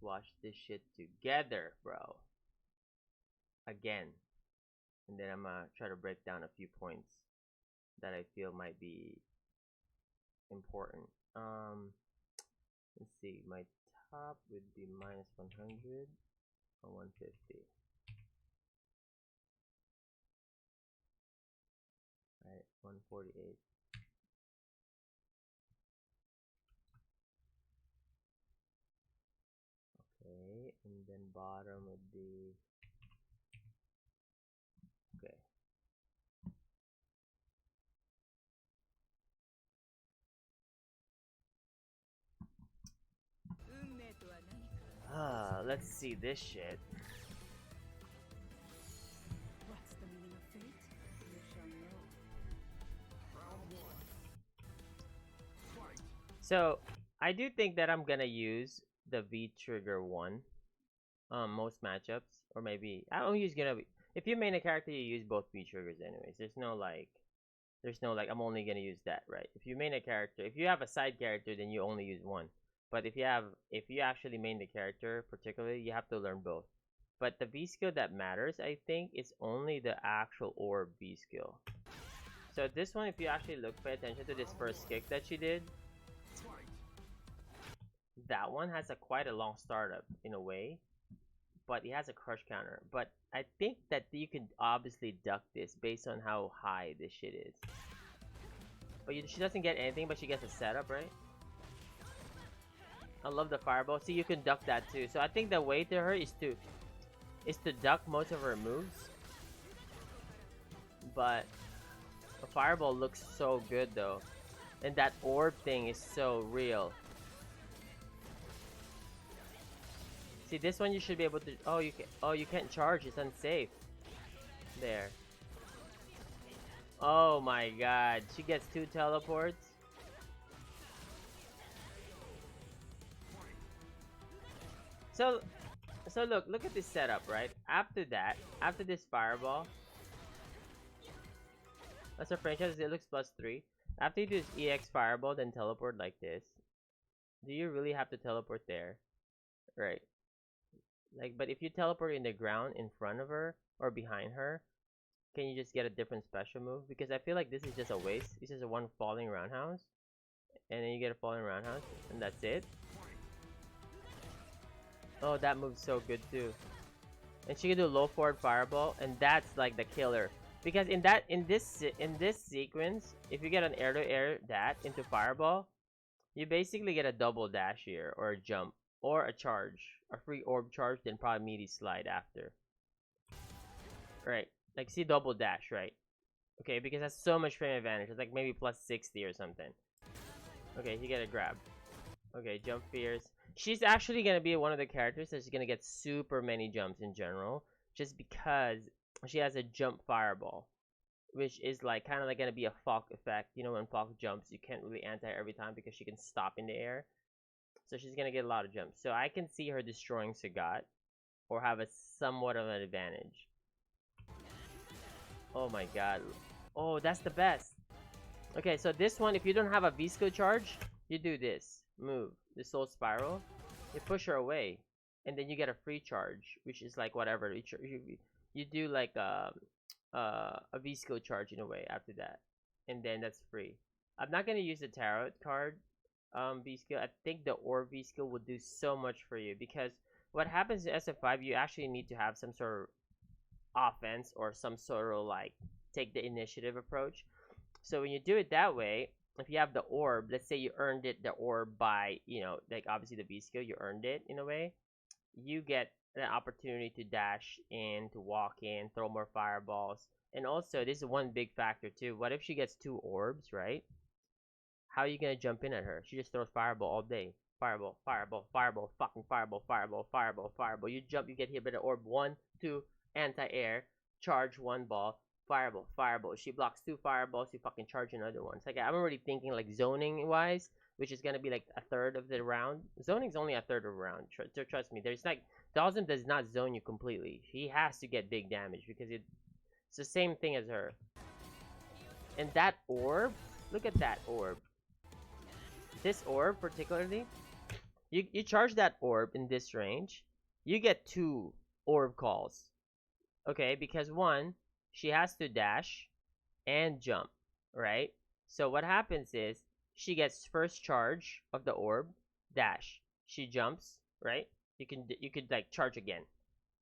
watch this shit together, bro. Again. And then I'm gonna try to break down a few points that I feel might be important. Let's see. My top would be minus 100 or 150. Right, 148. Okay, and then bottom would be okay. Let's see this shit. What's the meaning of fate? You shall know. So I do think that I'm gonna use the V trigger one. Most matchups, or maybe I don't use gonna be. If you main a character, you use both V triggers anyways. There's no like I'm only gonna use that, right? If you main a character, if you have a side character, then you only use one. But if you actually main the character particularly, you have to learn both. But the V skill that matters, I think, is only the actual orb V skill. So this one, if you actually pay attention to this first kick that she did, that one has quite a long startup in a way, but it has a crush counter. But I think that you can obviously duck this based on how high this shit is. But she doesn't get anything, but she gets a setup, right? I love the fireball. See, you can duck that too. So I think the way to her is to duck most of her moves. But the fireball looks so good though, and that orb thing is so real. See, this one you should be able to. Oh, you can. Oh, you can't charge. It's unsafe. There. Oh my God, she gets 2 teleports. So look at this setup, right? After that, after this fireball, that's a franchise. It looks +3. After you do this EX fireball, then teleport like this. Do you really have to teleport there? Right. Like, but if you teleport in the ground in front of her or behind her, can you just get a different special move? Because I feel like this is just a waste. This is a one falling roundhouse, and then you get a falling roundhouse, and that's it. Oh, that move's so good too. And she can do low forward fireball, and that's like the killer. Because in this sequence, if you get an air-to-air that into fireball, you basically get a double dash here, or a jump, or a charge, a free orb charge, then probably meaty slide after. Right, like see double dash, right? Okay, because that's so much frame advantage. It's like maybe +60 or something. Okay, you get a grab. Okay, jump fears. She's actually gonna be one of the characters that's gonna get super many jumps in general, just because she has a jump fireball, which is like kind of like gonna be a Falk effect. You know, when Falk jumps, you can't really anti every time because she can stop in the air. So she's gonna get a lot of jumps. So I can see her destroying Sagat, or have a somewhat of an advantage. Oh my God. Oh, that's the best. Okay, so this one, if you don't have a Visco charge, you do this move, the Soul Spiral. You push her away, and then you get a free charge, which is like whatever. You do like a Visco charge in a way after that, and then that's free. I'm not gonna use the tarot card V-skill. I think the Orb V-skill will do so much for you, because what happens in SF5, you actually need to have some sort of offense or some sort of like take the initiative approach. So when you do it that way, if you have the orb, let's say you earned it, the orb by, you know, like obviously the V-skill, you earned it in a way, you get an opportunity to dash in, to walk in, throw more fireballs. And also, this is one big factor too. What if she gets 2 orbs, right? How are you gonna jump in at her? She just throws fireball all day. Fireball, fireball, fireball, fucking fireball, fireball, fireball, fireball. You jump, you get hit by the orb. 1, 2, anti-air, charge 1 ball, fireball, fireball. She blocks 2 fireballs, you fucking charge another one. It's like, I'm already thinking like zoning wise, which is gonna be like a third of the round. Zoning's only a third of a round. Trust me. There's like, Dawson does not zone you completely. He has to get big damage because it's the same thing as her. And that orb, look at that orb. This orb particularly, You charge that orb in this range, you get 2 orb calls. Okay, because one, she has to dash and jump, right? So what happens is she gets first charge of the orb, dash. She jumps, right? You could like charge again,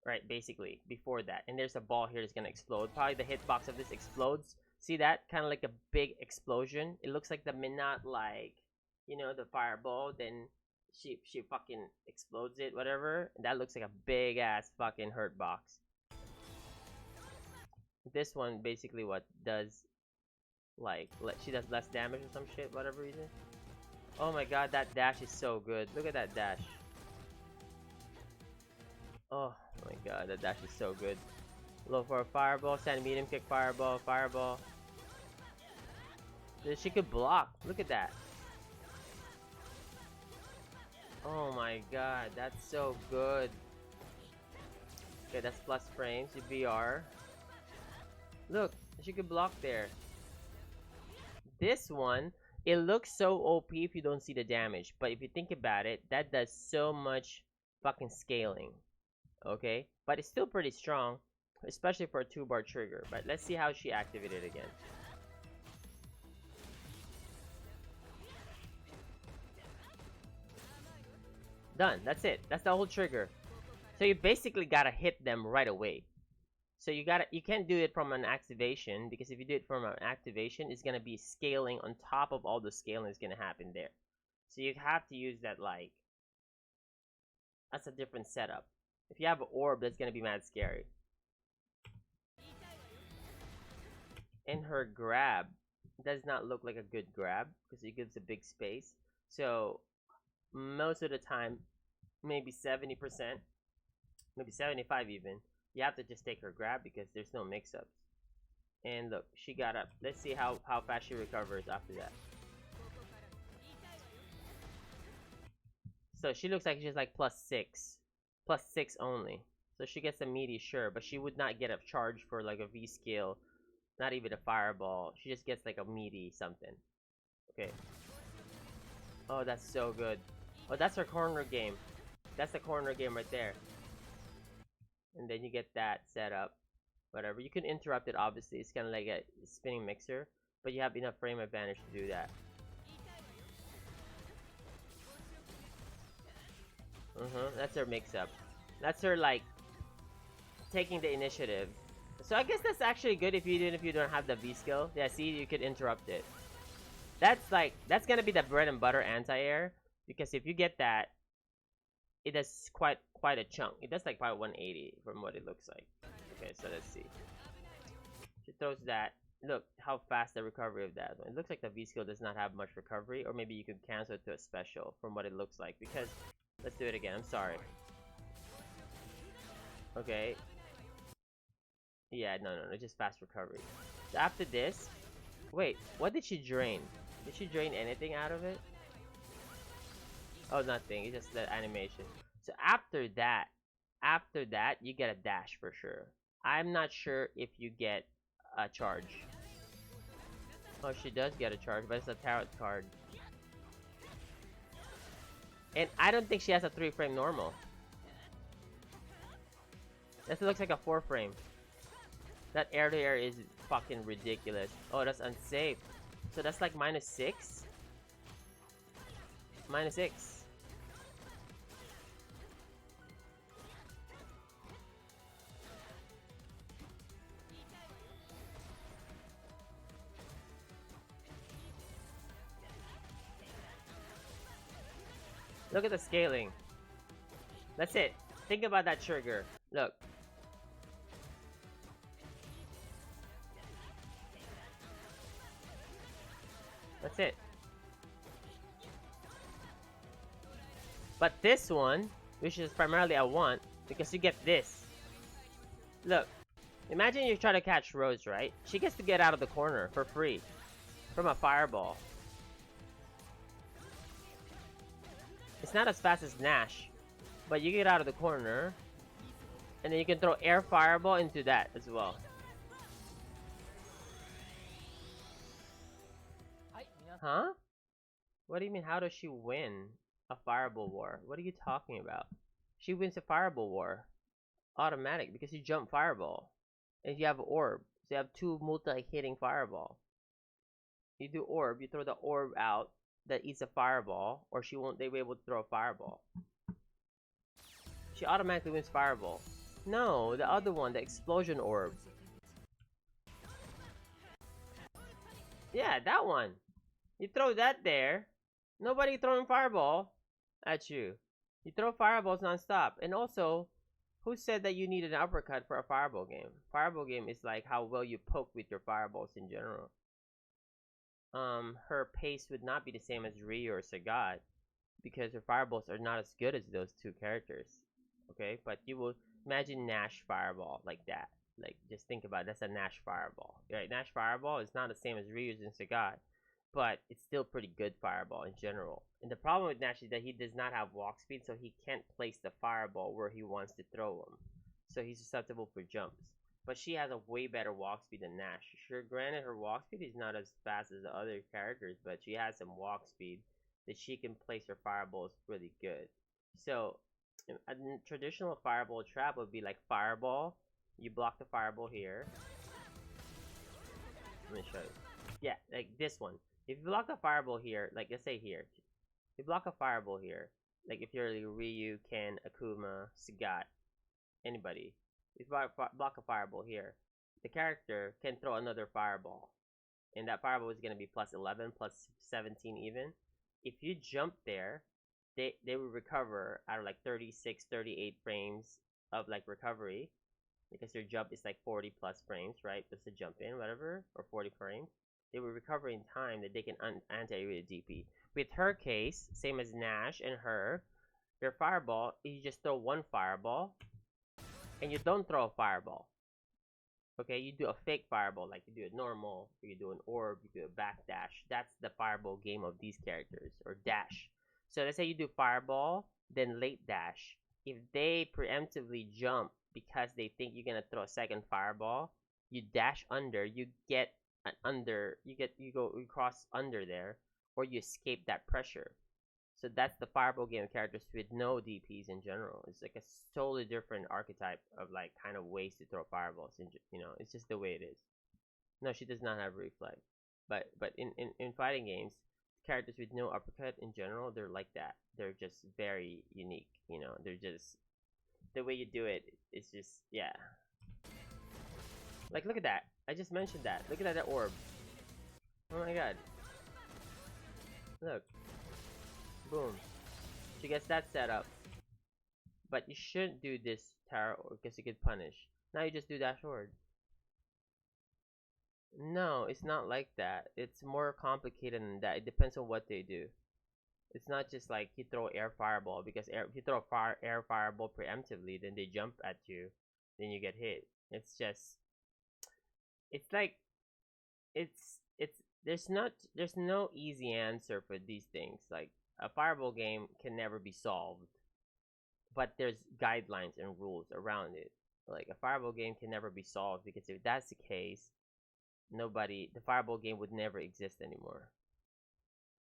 right? Basically before that, and there's a ball here that's gonna explode. Probably the hitbox of this explodes. See that? Kind of like a big explosion. It looks like the minute, like, you know, the fireball. Then she fucking explodes it, whatever. And that looks like a big ass fucking hurt box. This one basically what does, like, she does less damage or some shit, whatever reason. Oh my god, that dash is so good. Look at that dash. Oh my god, that dash is so good. Low for a fireball, stand medium kick, fireball, fireball. She could block. Look at that. Oh my god, that's so good. Okay, that's plus frames. You VR. Look, she could block there. This one, it looks so OP if you don't see the damage, but if you think about it, that does so much fucking scaling. Okay, but it's still pretty strong, especially for a 2-bar trigger. But let's see how she activated again. Done. That's it. That's the whole trigger. So you basically gotta hit them right away. So you can't do it from an activation, because if you do it from an activation, it's gonna be scaling on top of all the scaling that's gonna happen there. So you have to use that, like, that's a different setup. If you have an orb, that's gonna be mad scary. And her grab does not look like a good grab because it gives a big space. So most of the time, maybe 70%, maybe 75 even, you have to just take her grab because there's no mix-ups. And look, she got up. Let's see how fast she recovers after that. So she looks like she's like +6. +6 only. So she gets a meaty, sure, but she would not get a charge for like a V-scale, not even a fireball. She just gets like a meaty something. Okay. Oh, that's so good. Oh, that's her corner game. That's the corner game right there. And then you get that set up. Whatever. You can interrupt it, obviously. It's kind of like a spinning mixer, but you have enough frame advantage to do that. That's her mix-up. That's her, like, taking the initiative. So I guess that's actually good if you don't have the V skill. Yeah, see, you could interrupt it. That's gonna be the bread and butter anti-air, because if you get that, it does quite a chunk. It does like probably 180 from what it looks like. Okay, so let's see. She throws that. Look how fast the recovery of that. It looks like the V skill does not have much recovery, or maybe you could cancel it to a special from what it looks like. Because let's do it again. I'm sorry. Okay. Yeah, no, just fast recovery. So after this, wait, what did she drain? Did she drain anything out of it? Oh, nothing. It's just the animation. So after that, you get a dash for sure. I'm not sure if you get a charge. Oh, she does get a charge, but it's a tarot card. And I don't think she has a 3-frame normal. This looks like a 4-frame. That air-to-air is fucking ridiculous. Oh, that's unsafe. So that's like -6? -6. Look at the scaling. That's it. Think about that trigger. Look. That's it. But this one, which is primarily I want, because you get this. Look. Imagine you try to catch Rose, right? She gets to get out of the corner for free. From a fireball. It's not as fast as Nash, but you get out of the corner, and then you can throw air fireball into that as well. Huh? What do you mean, how does she win? a fireball war. What are you talking about? She wins a fireball war. Automatic, because you jump fireball. And you have orb. So you have two multi-hitting fireball. You do orb, you throw the orb out that eats a fireball, or she won't they be able to throw a fireball. She automatically wins fireball. No, the other one, the explosion orb. Yeah, that one. You throw that there. Nobody throwing fireball at you. You throw fireballs non-stop. And also, who said that you need an uppercut for a fireball game? Fireball game is like how well you poke with your fireballs in general. Her pace would not be the same as Ryu or Sagat because her fireballs are not as good as those two characters. Okay, but you will imagine Nash fireball like that. Like, just think about it. That's a Nash fireball. Right? Nash fireball is not the same as Ryu's and Sagat, but it's still pretty good fireball in general. And the problem with Nash is that he does not have walk speed, so he can't place the fireball where he wants to throw them. So he's susceptible for jumps. But she has a way better walk speed than Nash. Sure, granted, her walk speed is not as fast as the other characters, but she has some walk speed that she can place her fireballs really good. So, a traditional fireball trap would be like fireball. You block the fireball here. Let me show you. Yeah, like this one. If you block a fireball here, like let's say here, you block a fireball here. Like if you're like Ryu, Ken, Akuma, Sagat, anybody. If you block a fireball here, the character can throw another fireball. And that fireball is going to be plus 11, plus 17 even. If you jump there, they will recover out of like 36, 38 frames of like recovery. Because your jump is like 40 plus frames, right? Just to jump in, whatever, or 40 frames. They will recover in time that they can anti with DP. With her case, same as Nash and her, your fireball, you just throw one fireball, and you don't throw a fireball. Okay, you do a fake fireball, like you do a normal, or you do an orb, you do a backdash. That's the fireball game of these characters, or dash. So let's say you do fireball, then late dash. If they preemptively jump because they think you're gonna throw a second fireball, you dash under, you get an under, you cross under there, or you escape that pressure. So that's the fireball game characters with no DPs in general. It's like a totally different archetype of like kind of ways to throw fireballs. It's just the way it is. No, she does not have reflex. But in fighting games, characters with no uppercut in general, they're like that. They're just very unique. They're just the way you do it. It's just yeah. Like look at that. I just mentioned that. Look at that orb. Oh my god. Look. Boom. She gets that set up. But you shouldn't do this tarot because you could punish. Now you just do dash sword. No, it's not like that. It's more complicated than that. It depends on what they do. It's not just like you throw air fireball because if you throw air fireball preemptively, then they jump at you, then you get hit. It's just, it's like, there's no easy answer for these things. Like a fireball game can never be solved, but there's guidelines and rules around it. Like a fireball game can never be solved because if that's the case, the fireball game would never exist anymore.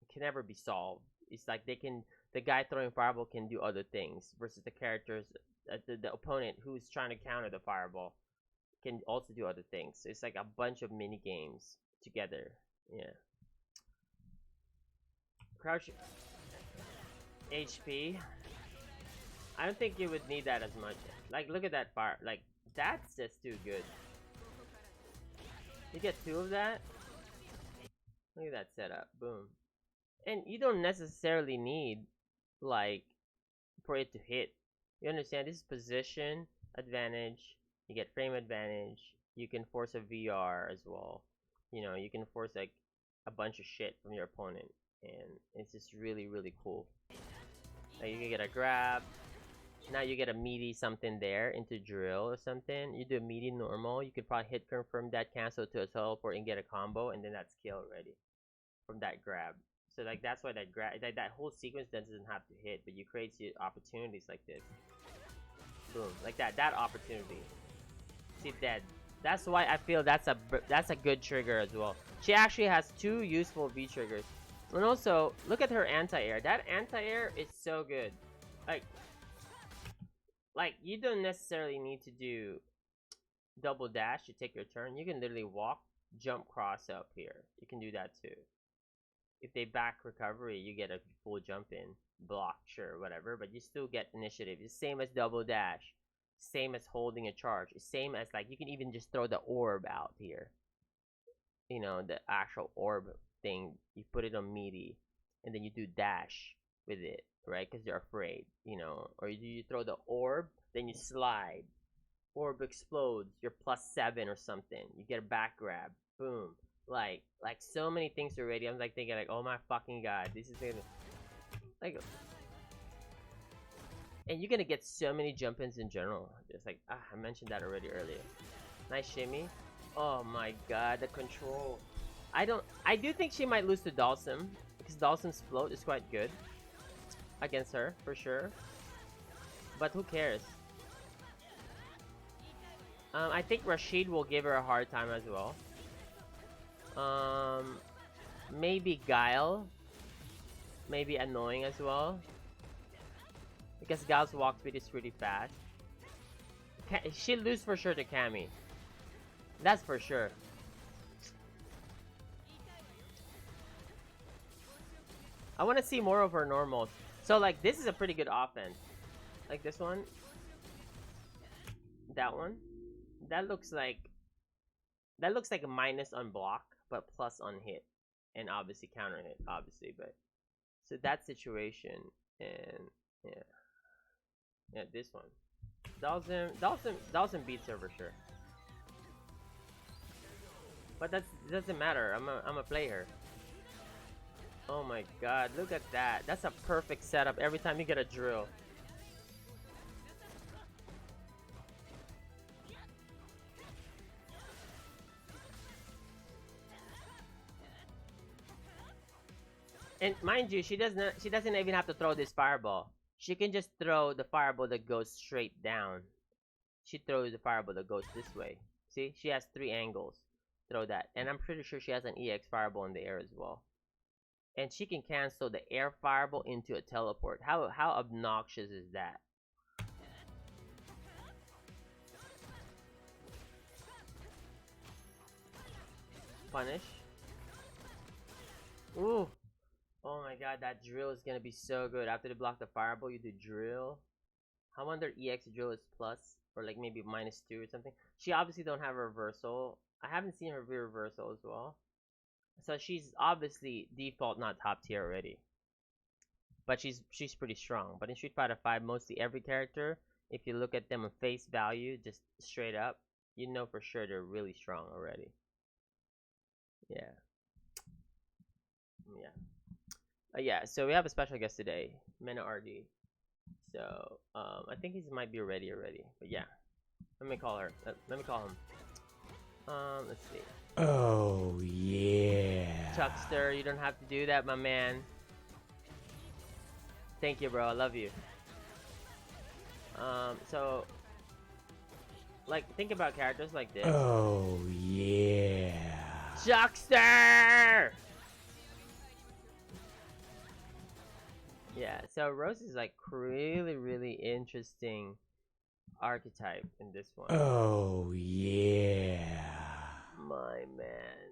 It can never be solved. It's like the guy throwing fireball can do other things versus the characters, the opponent who's trying to counter the fireball can also do other things. So it's like a bunch of mini games together. Yeah. Crouch HP. I don't think you would need that as much. Like, look at that fire. Like, that's just too good. You get two of that. Look at that setup. Boom. And you don't necessarily need, like, for it to hit. You understand? This is position advantage. You get frame advantage. You can force a VR as well. You can force, like, a bunch of shit from your opponent. And it's just really, really cool. Like, you can get a grab. Now you get a meaty something there into drill or something. You do a meaty normal. You could probably hit confirm that, cancel to a teleport and get a combo, and then that's kill already from that grab. So like that's why that grab, that whole sequence doesn't have to hit, but you create opportunities like this. Boom, like that opportunity. See dead. That's why I feel that's a good trigger as well. She actually has two useful V triggers. And also, look at her anti-air. That anti-air is so good. Like, you don't necessarily need to do double dash to take your turn. You can literally walk, jump, cross up here. You can do that too. If they back recovery, you get a full jump in. Block, sure, whatever, but you still get initiative. It's same as double dash. Same as holding a charge. It's same as, like, you can even just throw the orb out here. You know, the actual orb thing. You put it on meaty, and then you do dash with it, right? Because you're afraid, you know. Or you throw the orb, then you slide. Orb explodes. You're +7 or something. You get a back grab. Boom. Like so many things already. I'm like thinking, like, oh my fucking god, this is gonna, like, and you're gonna get so many jump ins in general. Just like, I mentioned that already earlier. Nice shimmy. Oh my god, the control. I do think she might lose to Dawson, because Dawson's float is quite good against her for sure. But who cares? I think Rashid will give her a hard time as well. Maybe Guile. Maybe annoying as well. Because Guile's walk speed is pretty fast. She'll lose for sure to Cammy. That's for sure. I want to see more of her normals. So, like, this is a pretty good offense. Like this one. That one. That looks like a minus on block, but plus on hit. And obviously counter hit, obviously, but so that situation, and yeah, this one. Dawson beats her for sure. But that doesn't matter. I'm a player. Oh my god, look at that. That's a perfect setup every time you get a drill. And mind you, she doesn't even have to throw this fireball. She can just throw the fireball that goes straight down. She throws the fireball that goes this way. See? She has 3 angles. Throw that. And I'm pretty sure she has an EX fireball in the air as well. And she can cancel the air fireball into a teleport. How obnoxious is that? Punish. Ooh. Oh my god, that drill is gonna be so good. After they block the fireball, you do drill. I wonder EX drill is plus, or like maybe -2 or something. She obviously don't have a reversal. I haven't seen her reversal as well. So she's obviously default not top tier already. But she's pretty strong. But in Street Fighter 5, mostly every character, if you look at them on face value, just straight up, you know for sure they're really strong already. Yeah. Yeah. Yeah, so we have a special guest today, Mena RD. So, I think he might be ready already. But yeah, let me call her. Let me call him. Let's see. Oh, yeah. Chuckster, you don't have to do that, my man. Thank you, bro. I love you. So, like, think about characters like this. Oh, yeah. Chuckster! Yeah, so Rose is like really interesting archetype in this one. Oh, yeah. My man.